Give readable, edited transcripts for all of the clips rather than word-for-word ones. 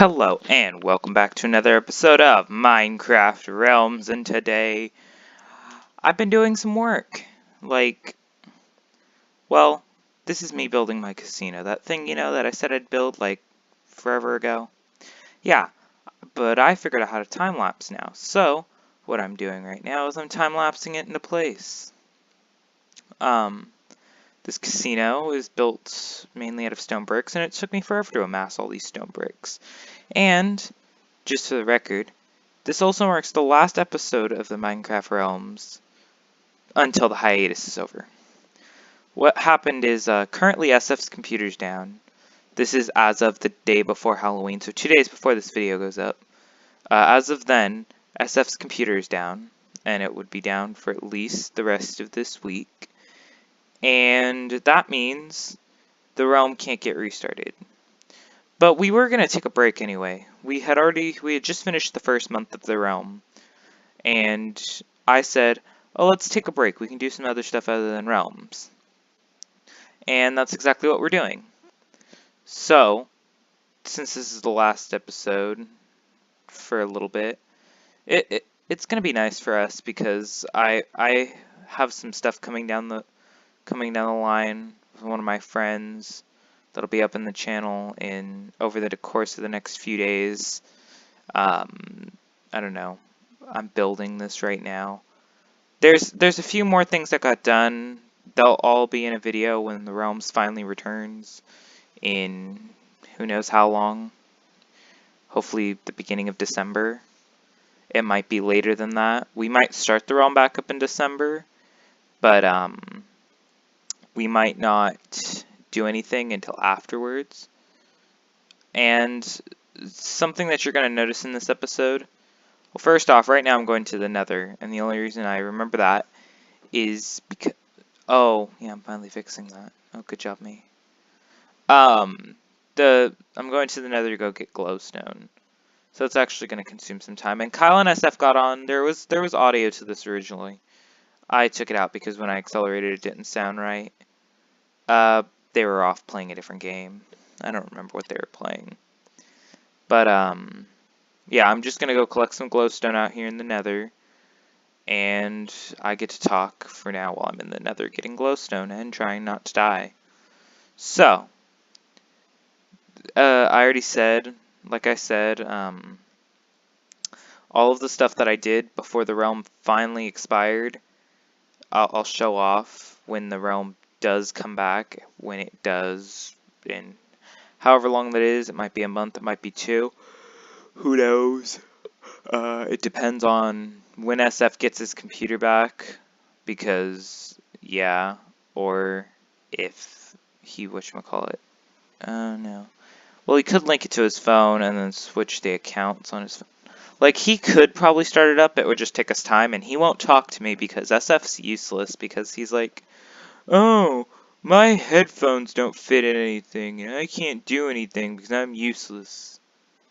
Hello and welcome back to another episode of Minecraft Realms, and today I've been doing some work. Well, this is me building my casino. That thing, that I said I'd build forever ago. Yeah, but I figured out how to time lapse now. So, what I'm doing right now is I'm time lapsing it into place. This casino is built mainly out of stone bricks, and it took me forever to amass all these stone bricks. And, just for the record, this also marks the last episode of the Minecraft Realms until the hiatus is over. What happened is currently SF's computer's down. This is as of the day before Halloween, so 2 days before this video goes up. As of then, SF's computer is down, and it would be down for at least the rest of this week. And that means the realm can't get restarted. But we were going to take a break anyway. We had just finished the first month of the realm. And I said, oh, let's take a break. We can do some other stuff other than realms. And that's exactly what we're doing. So, since this is the last episode for a little bit, it's going to be nice for us because I have some stuff coming down the line with one of my friends that'll be up in the channel over the course of the next few days. I don't know. I'm building this right now. There's a few more things that got done. They'll all be in a video when the Realms finally returns in who knows how long. Hopefully the beginning of December. It might be later than that. We might start the Realm back up in December, but we might not do anything until afterwards. And something that you're going to notice in this episode, well, first off, right now I'm going to the Nether, and the only reason I remember that is because, oh, yeah, I'm finally fixing that. Oh, good job, me. I'm going to the Nether to go get glowstone, so it's actually going to consume some time. And Kyle and SF got on. There was audio to this originally. I took it out because when I accelerated, it didn't sound right. They were off playing a different game. I don't remember what they were playing, but yeah, I'm just gonna go collect some glowstone out here in the Nether, and I get to talk for now while I'm in the Nether getting glowstone and trying not to die. So, I already said, like I said, all of the stuff that I did before the realm finally expired, I'll show off when the realm does come back, when it does, in however long that is. It might be a month, it might be 2. Who knows? It depends on when SF gets his computer back, because, yeah, or if he, whatchamacallit, no. Well, he could link it to his phone and then switch the accounts on his phone. Like, he could probably start it up, it would just take us time, and he won't talk to me because SF's useless, because he's like, oh, my headphones don't fit in anything, and I can't do anything because I'm useless.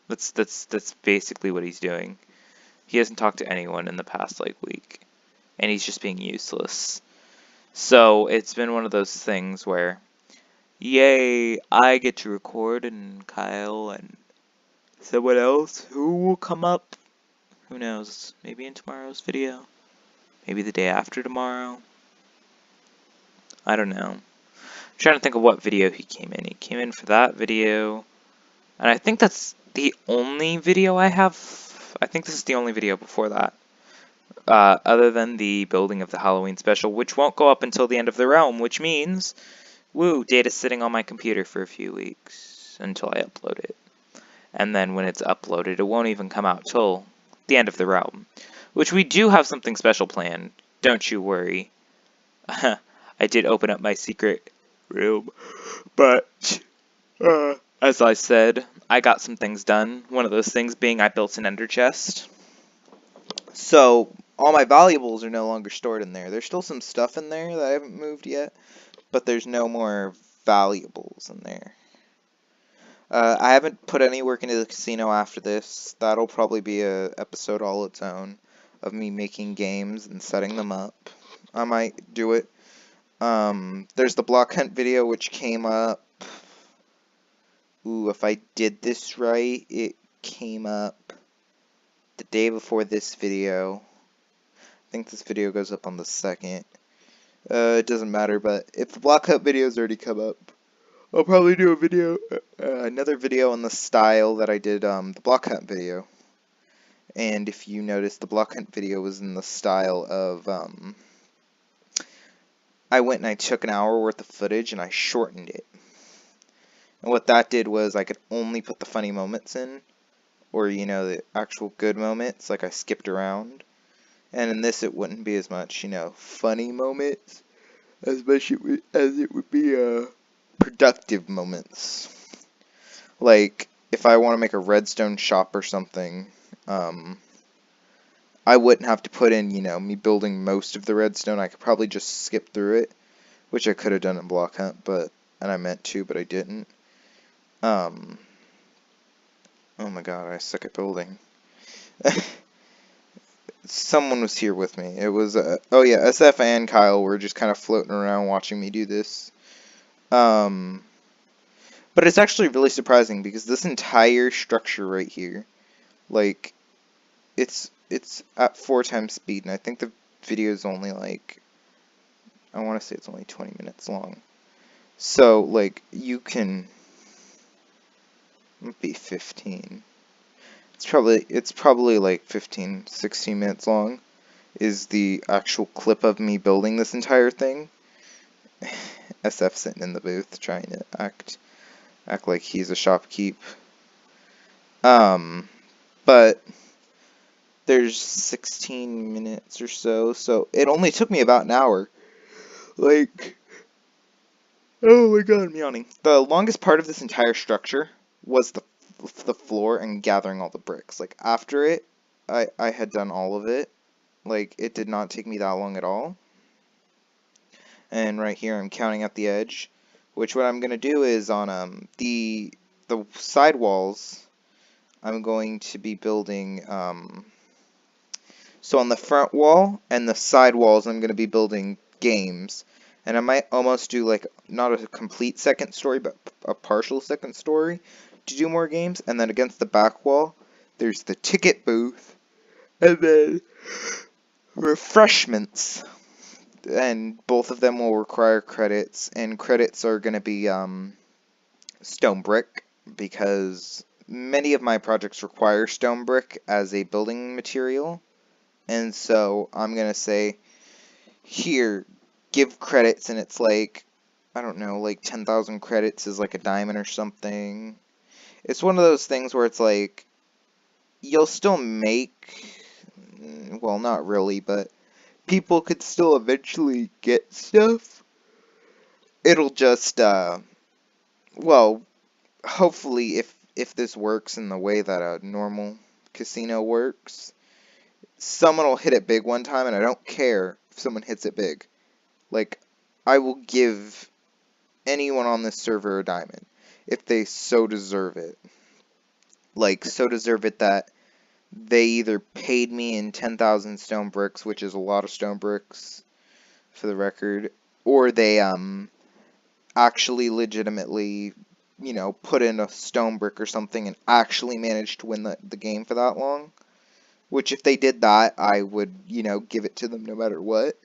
That's basically what he's doing. He hasn't talked to anyone in the past week, and he's just being useless. So it's been one of those things where, yay, I get to record, and Kyle and someone else who will come up, who knows, maybe in tomorrow's video, maybe the day after tomorrow. I don't know. I'm trying to think of what video he came in. He came in for that video, and I think that's the only video I have. I think this is the only video before that, other than the building of the Halloween special, which won't go up until the end of the realm, which means, woo, data's sitting on my computer for a few weeks until I upload it. And then when it's uploaded, it won't even come out till the end of the realm, which we do have something special planned. Don't you worry. I did open up my secret room, but as I said, I got some things done. One of those things being I built an ender chest. So all my valuables are no longer stored in there. There's still some stuff in there that I haven't moved yet, but there's no more valuables in there. I haven't put any work into the casino after this. That'll probably be a episode all its own of me making games and setting them up. I might do it. There's the block hunt video which came up. Ooh, if I did this right, it came up the day before this video. I think this video goes up on the 2nd. It doesn't matter, but if the block cut videos already come up, I'll probably do a video, another video on the style that I did the block hunt video. And if you notice, the block hunt video was in the style of, I went and I took an hour worth of footage and I shortened it. And what that did was I could only put the funny moments in, or, you know, the actual good moments, like I skipped around. And in this, it wouldn't be as much, you know, funny moments, as much as it would be, productive moments. Like, if I want to make a redstone shop or something, I wouldn't have to put in, you know, me building most of the redstone. I could probably just skip through it, which I could have done in block hunt, and I meant to, but I didn't. Oh my god, I suck at building. Someone was here with me. It was, oh yeah, SF and Kyle were just kind of floating around watching me do this. But it's actually really surprising because this entire structure right here, like, it's at 4 times speed, and I think the video is only like, I want to say it's only 20 minutes long. So, like, you can, it might be 15. It's probably like 15, 16 minutes long is the actual clip of me building this entire thing. SF sitting in the booth trying to act like he's a shopkeep. But there's 16 minutes or so it only took me about an hour. Like, oh my god, I'm yawning. The longest part of this entire structure was the floor and gathering all the bricks. Like, after it, I had done all of it. Like, it did not take me that long at all. And right here, I'm counting at the edge, which what I'm going to do is on the side walls, I'm going to be building, so on the front wall and the side walls, I'm going to be building games. And I might almost do, like, not a complete second story, but a partial second story to do more games. And then against the back wall, there's the ticket booth, and then refreshments. And both of them will require credits, and credits are going to be stone brick, because many of my projects require stone brick as a building material. And so I'm going to say, here, give credits, and it's like, I don't know, like 10,000 credits is like a diamond or something. It's one of those things where it's like, you'll still make, well, not really, but people could still eventually get stuff. It'll just, well, hopefully if this works in the way that a normal casino works, someone will hit it big one time, and I don't care if someone hits it big. Like, I will give anyone on this server a diamond if they so deserve it. Like, so deserve it that they either paid me in 10,000 stone bricks, which is a lot of stone bricks for the record, or they actually legitimately, you know, put in a stone brick or something and actually managed to win the game for that long. Which, if they did that, I would, you know, give it to them no matter what.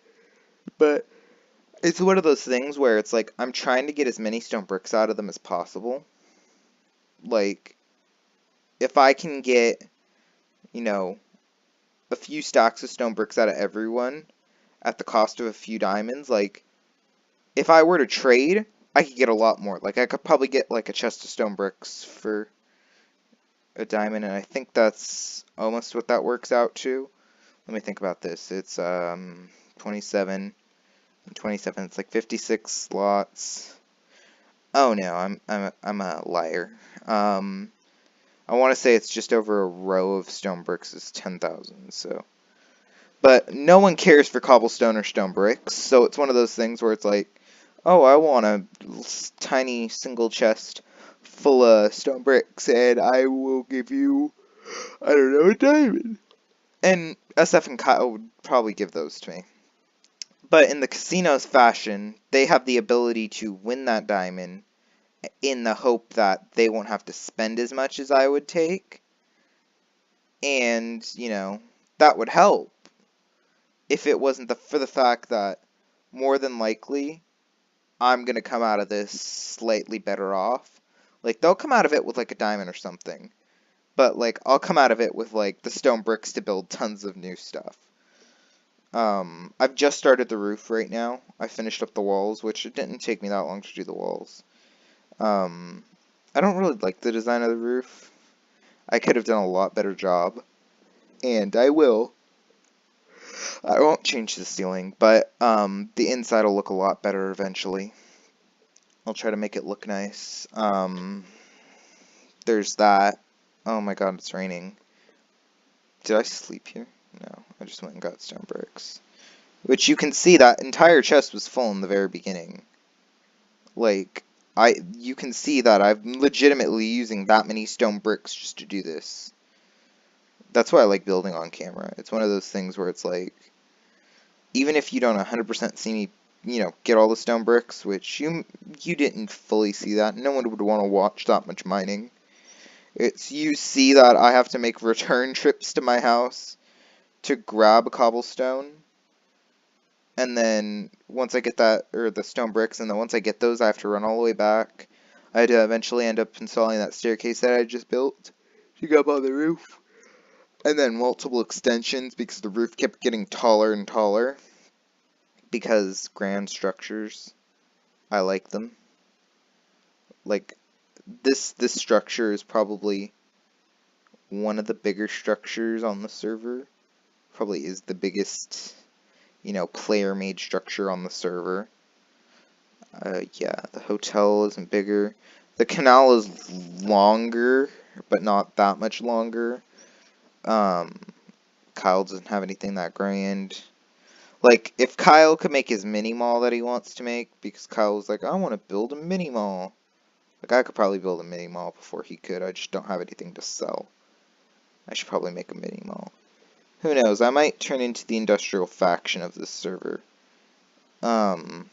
But it's one of those things where it's like, I'm trying to get as many stone bricks out of them as possible. Like, if I can get, you know, a few stacks of stone bricks out of everyone at the cost of a few diamonds, like, if I were to trade, I could get a lot more. Like, I could probably get, like, a chest of stone bricks for a diamond, and I think that's almost what that works out to. Let me think about this. It's 27 and 27. It's like 56 slots. Oh no, I'm a liar. I want to say it's just over a row of stone bricks is 10,000. So, but no one cares for cobblestone or stone bricks. So it's one of those things where it's like, oh, I want a tiny single chest full of stone bricks, and I will give you, I don't know, a diamond. And SF and Kyle would probably give those to me. But in the casino's fashion, they have the ability to win that diamond in the hope that they won't have to spend as much as I would take. And, you know, that would help if it wasn't for the fact that more than likely I'm gonna come out of this slightly better off. Like, they'll come out of it with like a diamond or something. But like, I'll come out of it with like the stone bricks to build tons of new stuff. I've just started the roof right now. I finished up the walls, which it didn't take me that long to do the walls. I don't really like the design of the roof. I could have done a lot better job. And I will. I won't change the ceiling, but the inside will look a lot better eventually. I'll try to make it look nice. There's that. Oh my god, it's raining. Did I sleep here? No, I just went and got stone bricks. Which you can see that entire chest was full in the very beginning. Like, you can see that I'm legitimately using that many stone bricks just to do this. That's why I like building on camera. It's one of those things where it's like, even if you don't 100% see me, you know, get all the stone bricks, which you didn't fully see that. No one would want to watch that much mining. It's you see that I have to make return trips to my house to grab a cobblestone. And then once I get that, or the stone bricks, and then once I get those, I have to run all the way back. I had to eventually end up installing that staircase that I just built to go up on the roof. And then multiple extensions because the roof kept getting taller and taller. Because grand structures, I like them. Like, this structure is probably one of the bigger structures on the server. Probably is the biggest, you know, player-made structure on the server. Yeah, the hotel isn't bigger. The canal is longer, but not that much longer. Kyle doesn't have anything that grand. Like, if Kyle could make his mini mall that he wants to make, because Kyle was like, I want to build a mini mall. Like, I could probably build a mini mall before he could. I just don't have anything to sell. I should probably make a mini mall. Who knows? I might turn into the industrial faction of this server. And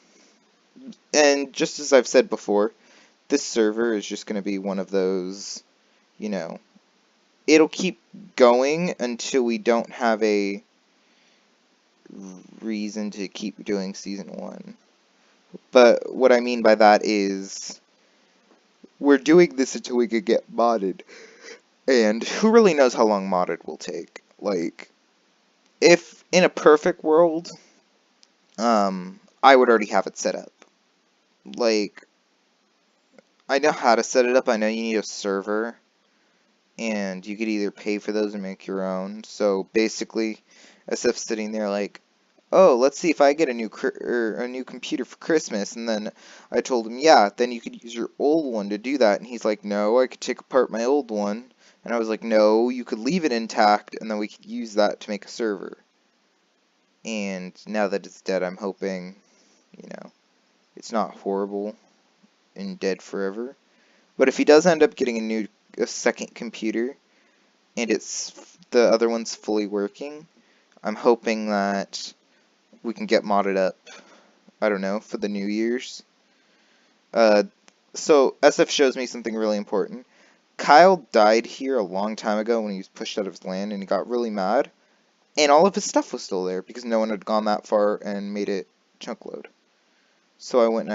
just as I've said before, this server is just going to be one of those, you know, it'll keep going until we don't have a reason to keep doing Season 1. But what I mean by that is, we're doing this until we could get modded. And who really knows how long modded will take? Like, if in a perfect world, I would already have it set up. Like, I know how to set it up. I know you need a server, and you could either pay for those or make your own. So basically, SF's sitting there like, oh, let's see if I get a new computer for Christmas. And then I told him, yeah, then you could use your old one to do that. And he's like, no, I could take apart my old one. And I was like, no, you could leave it intact, and then we could use that to make a server. And now that it's dead, I'm hoping, you know, it's not horrible and dead forever. But if he does end up getting a second computer, and the other one's fully working, I'm hoping that we can get modded up, I don't know, for the New Year's. So SF shows me something really important. Kyle died here a long time ago when he was pushed out of his land, and he got really mad. And all of his stuff was still there because no one had gone that far and made it chunk load. So I went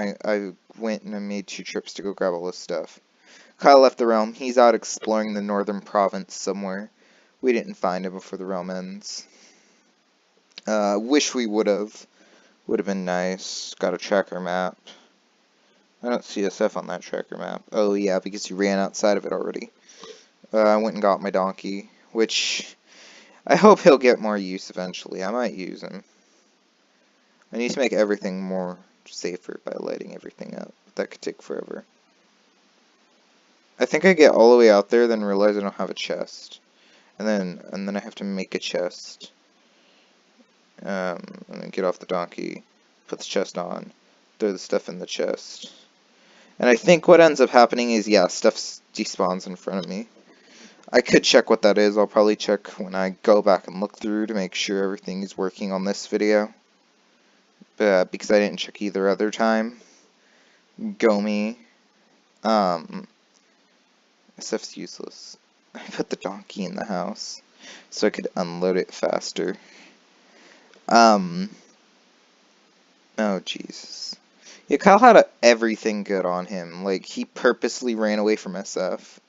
and I made 2 trips to go grab all his stuff. Kyle left the realm. He's out exploring the northern province somewhere. We didn't find him before the realm ends. Wish we would have. Would have been nice. Got a tracker map. I don't see SF on that tracker map. Oh yeah, because he ran outside of it already. I went and got my donkey, which I hope he'll get more use eventually. I might use him. I need to make everything more safer by lighting everything up. That could take forever. I think I get all the way out there, then realize I don't have a chest. And then I have to make a chest. And then get off the donkey, put the chest on, throw the stuff in the chest. And I think what ends up happening is, yeah, stuff despawns in front of me. I could check what that is. I'll probably check when I go back and look through to make sure everything is working on this video. But because I didn't check either other time. Go me. Stuff's useless. I put the donkey in the house. so I could unload it faster. Oh, Jesus. Yeah, Kyle had everything good on him. Like, he purposely ran away from SF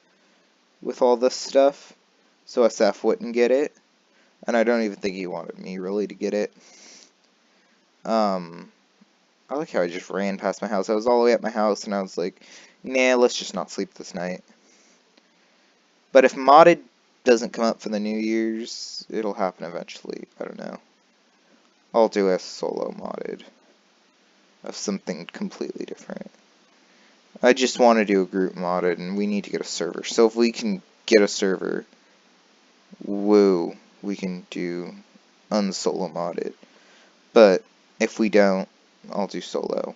with all this stuff, so SF wouldn't get it. And I don't even think he wanted me, really, to get it. I like how I just ran past my house. I was all the way at my house, and I was like, nah, let's just not sleep this night. But if modded doesn't come up for the New Year's, it'll happen eventually. I don't know. I'll do a solo modded of something completely different. I just want to do a group modded, and we need to get a server. So if we can get a server, woo, we can do unsolo modded. But if we don't, I'll do solo.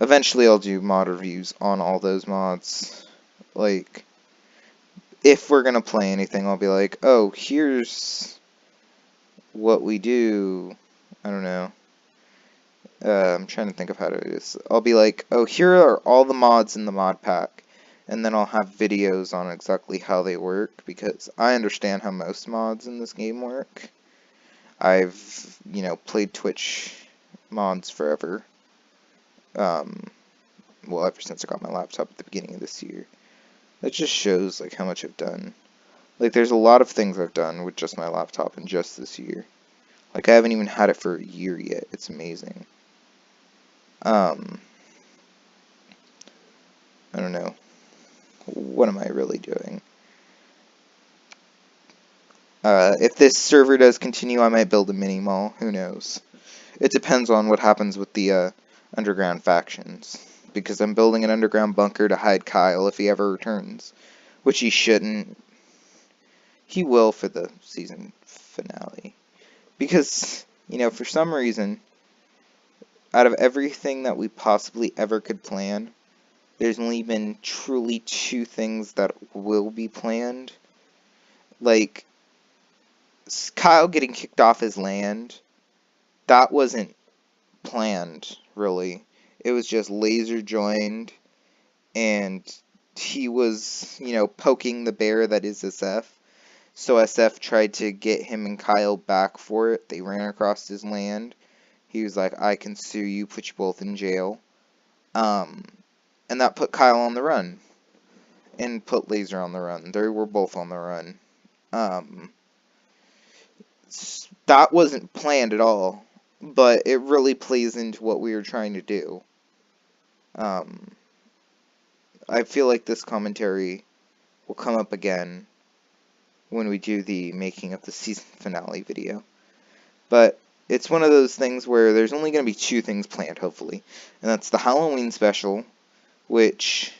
Eventually I'll do mod reviews on all those mods. Like, if we're gonna play anything, I'll be like, oh, here's what we do. I don't know. I'm trying to think of how to do this. I'll be like, oh, here are all the mods in the mod pack. And then I'll have videos on exactly how they work, because I understand how most mods in this game work. I've, played Twitch mods forever. Well, ever since I got my laptop at the beginning of this year. That just shows, like, how much I've done. Like, there's a lot of things I've done with just my laptop in just this year. Like, I haven't even had it for a year yet. It's amazing. I don't know. What am I really doing? If this server does continue, I might build a mini mall. Who knows? It depends on what happens with the underground factions. Because I'm building an underground bunker to hide Kyle if he ever returns. Which he shouldn't. He will for the season finale. Because, for some reason, out of everything that we possibly ever could plan, there's only been truly 2 things that will be planned. Like, Kyle getting kicked off his land, that wasn't planned, really. It was just laser joined, and he was, poking the bear that is SF. So SF tried to get him and Kyle back for it. They ran across his land. He was like, I can sue you, put you both in jail. And that put Kyle on the run. And put Laser on the run. They were both on the run. That wasn't planned at all. But it really plays into what we were trying to do. I feel like this commentary will come up again when we do the making of the season finale video. But it's one of those things where there's only going to be 2 things planned, hopefully. And that's the Halloween special, which,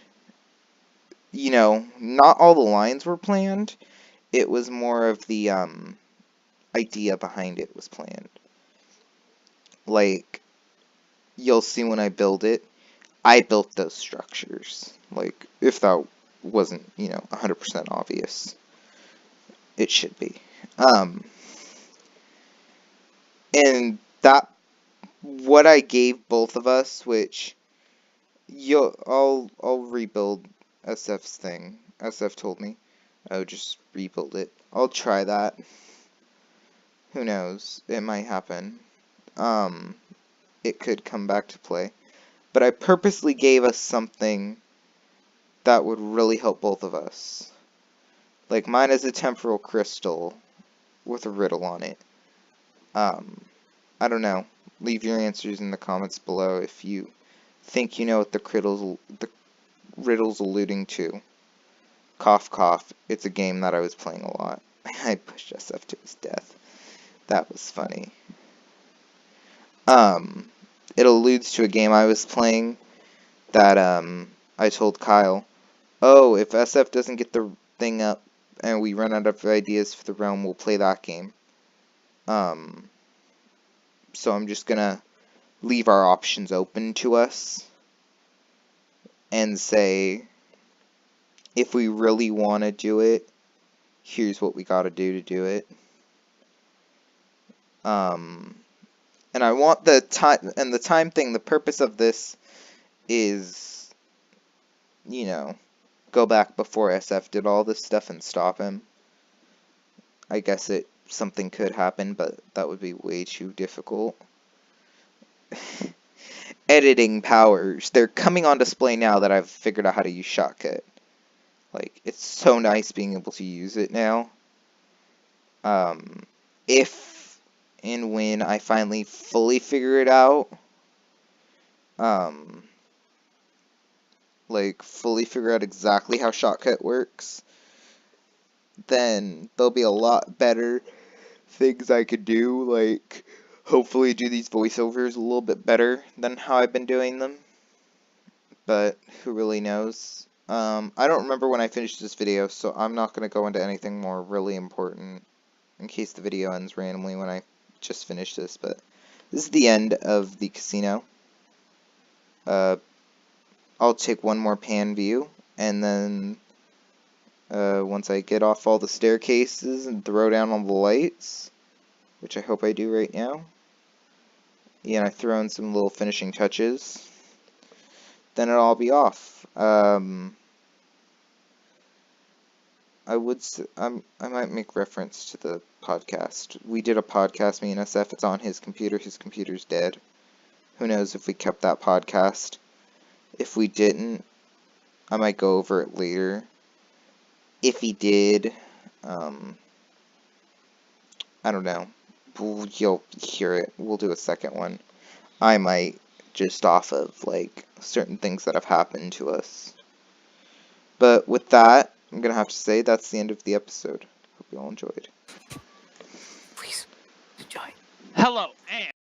not all the lines were planned. It was more of the idea behind it was planned. Like, you'll see when I build it, I built those structures. Like, if that wasn't, 100% obvious. It should be. And that, what I gave both of us, which, I'll rebuild SF's thing. SF told me, oh, just rebuild it. I'll try that. Who knows? It might happen. It could come back to play. But I purposely gave us something that would really help both of us. Like, mine is a temporal crystal with a riddle on it. I don't know. Leave your answers in the comments below if you think you know what the riddle's alluding to. Cough, cough. It's a game that I was playing a lot. I pushed SF to his death. That was funny. It alludes to a game I was playing that, I told Kyle, oh, if SF doesn't get the thing up and we run out of ideas for the realm, we'll play that game. So I'm just gonna leave our options open to us and say, if we really want to do it, here's what we gotta do to do it. And I want the time thing, the purpose of this is, go back before SF did all this stuff and stop him. I guess something could happen, but that would be way too difficult. Editing powers. They're coming on display now that I've figured out how to use Shotcut. Like, it's so nice being able to use it now. If and when I finally fully figure it out, like, fully figure out exactly how Shotcut works, then there'll be a lot better things I could do, like, hopefully do these voiceovers a little bit better than how I've been doing them. But who really knows? I don't remember when I finished this video, so I'm not going to go into anything more really important in case the video ends randomly when I just finished this. But this is the end of the casino. I'll take one more pan view, and then once I get off all the staircases and throw down all the lights, which I hope I do right now, yeah, I throw in some little finishing touches, then it'll all be off. I might make reference to the podcast. We did a podcast, me and SF. It's on his computer. His computer's dead. Who knows if we kept that podcast. If we didn't, I might go over it later. If he did, I don't know. You'll hear it. We'll do a second one. I might, just off of, like, certain things that have happened to us. But with that, I'm going to have to say that's the end of the episode. Hope you all enjoyed. Please enjoy. Hello, and